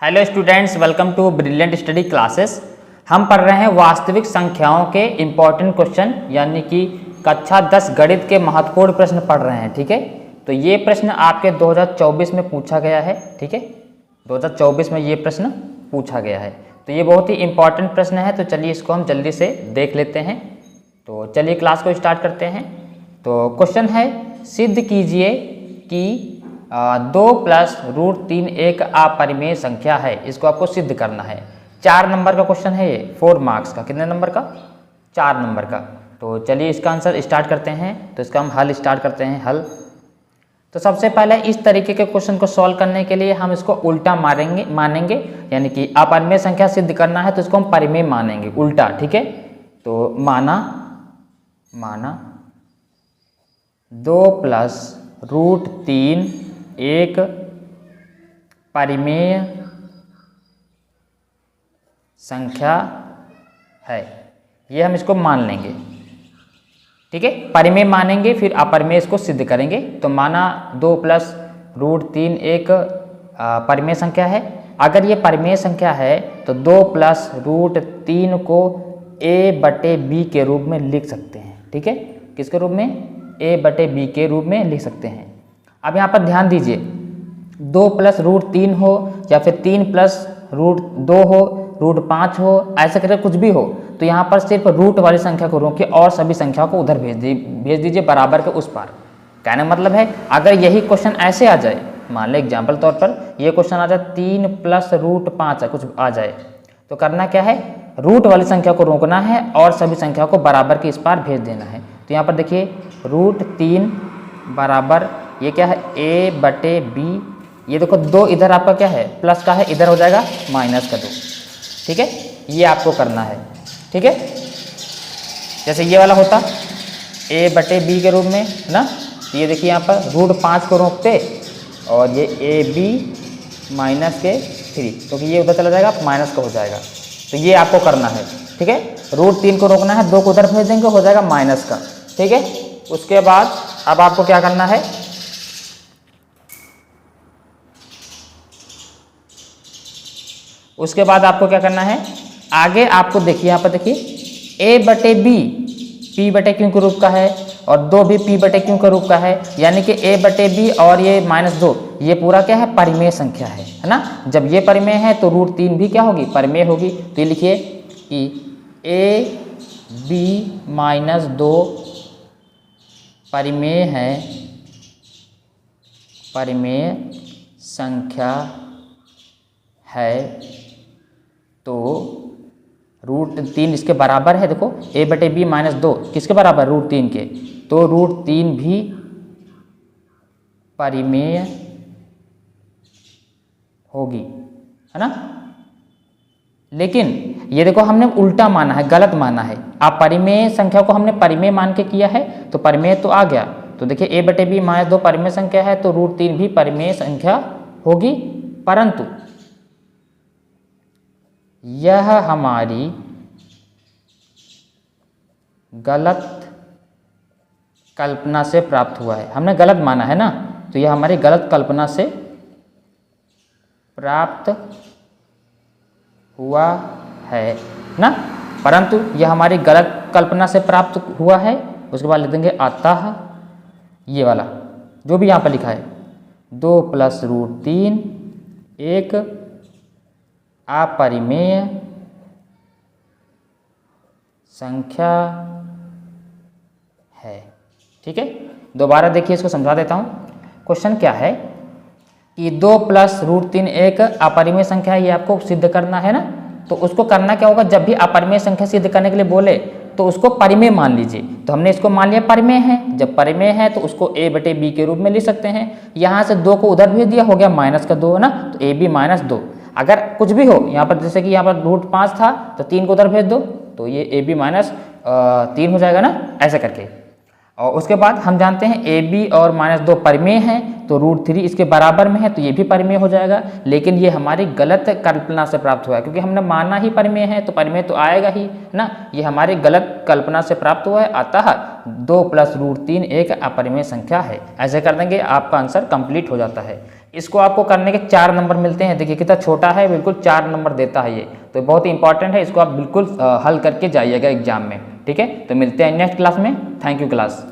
Hello students, welcome to Brilliant Study Classes. हम पढ़ रहे हैं वास्तविक संख्याओं के इम्पॉर्टेंट क्वेश्चन, यानी कि कक्षा 10 गणित के महत्वपूर्ण प्रश्न पढ़ रहे हैं। ठीक है, तो ये प्रश्न आपके 2024 में पूछा गया है। ठीक है, 2024 में ये प्रश्न पूछा गया है, तो ये बहुत ही इम्पॉर्टेंट प्रश्न है। तो चलिए इसको हम जल्दी से देख लेते हैं। तो चलिए क्लास को स्टार्ट करते हैं। तो क्वेश्चन है, सिद्ध कीजिए कि 2 प्लस रूट 3 एक अपरिमेय संख्या है। इसको आपको सिद्ध करना है। 4 नंबर का क्वेश्चन है ये, 4 मार्क्स का। कितने नंबर का? 4 नंबर का। तो चलिए इसका आंसर स्टार्ट करते हैं। तो इसका हम हल स्टार्ट करते हैं। हल तो सबसे पहले इस तरीके के क्वेश्चन को सॉल्व करने के लिए हम इसको उल्टा मानेंगे, यानी कि अपरिमेय संख्या सिद्ध करना है तो इसको हम परिमेय मानेंगे, उल्टा। ठीक है, तो माना 2 प्लस रूट 3 एक परिमेय संख्या है। ये हम इसको मान लेंगे। ठीक है, परिमेय मानेंगे, फिर अपरिमेय इसको सिद्ध करेंगे। तो माना 2 प्लस रूट 3 एक परिमेय संख्या है। अगर ये परिमेय संख्या है तो 2 प्लस रूट 3 को a बटे b के रूप में लिख सकते हैं। ठीक है, किसके रूप में? a बटे b के रूप में लिख सकते हैं। अब यहाँ पर ध्यान दीजिए, 2 प्लस रूट 3 हो या फिर 3 प्लस रूट 2 हो, रूट 5 हो, ऐसा करके कुछ भी हो, तो यहाँ पर सिर्फ रूट वाली संख्या को रोक के और सभी संख्या को उधर भेज दीजिए बराबर के उस पार। कहने का मतलब है, अगर यही क्वेश्चन ऐसे आ जाए, मान लें एग्जाम्पल तौर पर ये क्वेश्चन आ जाए 3 प्लस रूट 5 कुछ आ जाए, तो करना क्या है? रूट वाली संख्या को रोकना है और सभी संख्या को बराबर के इस पार भेज देना है। तो यहाँ पर देखिए, रूट 3 बराबर ये क्या है? a बटे b। ये देखो 2 इधर आपका क्या है? प्लस का है, इधर हो जाएगा माइनस का 2। ठीक है, ये आपको करना है। ठीक है, जैसे ये वाला होता a बटे b के रूप में, है ना। ये देखिए यहाँ पर रूट 5 को रोकते और ये ab माइनस के 3, क्योंकि ये उधर चला जाएगा माइनस का हो जाएगा। तो ये आपको करना है। ठीक है, रूट 3 को रोकना है, 2 को उधर भेज देंगे, हो जाएगा माइनस का। ठीक है, उसके बाद अब आपको क्या करना है? उसके बाद आपको क्या करना है? आगे आपको देखिए, यहाँ पर देखिए a बटे b p बटे q के रूप का है और 2 भी p बटे q के रूप का है, यानी कि a बटे b और ये -2, ये पूरा क्या है? परिमेय संख्या है ना। जब ये परिमेय है तो रूट 3 भी क्या होगी? परिमेय होगी। तो ये लिखिए कि a b -2 परिमेय है, परिमेय संख्या है। तो रूट 3 इसके बराबर है। देखो a बटे b -2 किसके बराबर? रूट 3 के। तो रूट 3 भी परिमेय होगी, है ना। लेकिन ये देखो हमने उल्टा माना है, गलत माना है। आप परिमेय संख्या को हमने परिमेय मान के किया है तो परिमेय तो आ गया। तो देखिए a बटे b -2 परिमेय संख्या है, तो रूट 3 भी परिमेय संख्या होगी। परंतु यह हमारी गलत कल्पना से प्राप्त हुआ है। हमने गलत माना है ना, तो यह हमारी गलत कल्पना से प्राप्त हुआ है ना। परंतु यह हमारी गलत कल्पना से प्राप्त हुआ है। उसके बाद लिख देंगे अतः, ये वाला जो भी यहाँ पर लिखा है, 2 प्लस रूट 3 एक अपरिमेय संख्या है। ठीक है, दोबारा देखिए, इसको समझा देता हूँ। क्वेश्चन क्या है कि 2 प्लस रूट 3 एक अपरिमेय संख्या है, ये आपको सिद्ध करना है ना। तो उसको करना क्या होगा? जब भी अपरिमेय संख्या सिद्ध करने के लिए बोले तो उसको परिमेय मान लीजिए। तो हमने इसको मान लिया परिमेय है। जब परिमेय है तो उसको a बटे b के रूप में लिख सकते हैं। यहाँ से 2 को उधर भेज दिया, हो गया माइनस का 2, है ना। तो ab -2, अगर कुछ भी हो यहाँ पर, जैसे कि यहाँ पर रूट 5 था तो 3 को उधर भेज दो, तो ये ab -3 हो जाएगा ना, ऐसे करके। और उसके बाद हम जानते हैं ab और -2 परिमेय हैं, तो रूट 3 इसके बराबर में है, तो ये भी परिमेय हो जाएगा। लेकिन ये हमारी गलत कल्पना से प्राप्त हुआ है, क्योंकि हमने माना ही परिमेय है तो परिमेय तो आएगा ही ना। ये हमारी गलत कल्पना से प्राप्त हुआ है। अतः 2 प्लस रूट 3 एक अपरिमेय संख्या है। ऐसे कर देंगे, आपका आंसर कंप्लीट हो जाता है। इसको आपको करने के 4 नंबर मिलते हैं। देखिए कितना छोटा है, बिल्कुल 4 नंबर देता है ये, तो बहुत ही इंपॉर्टेंट है, इसको आप बिल्कुल हल करके जाइएगा एग्जाम में। ठीक है, तो मिलते हैं नेक्स्ट क्लास में। Thank you class.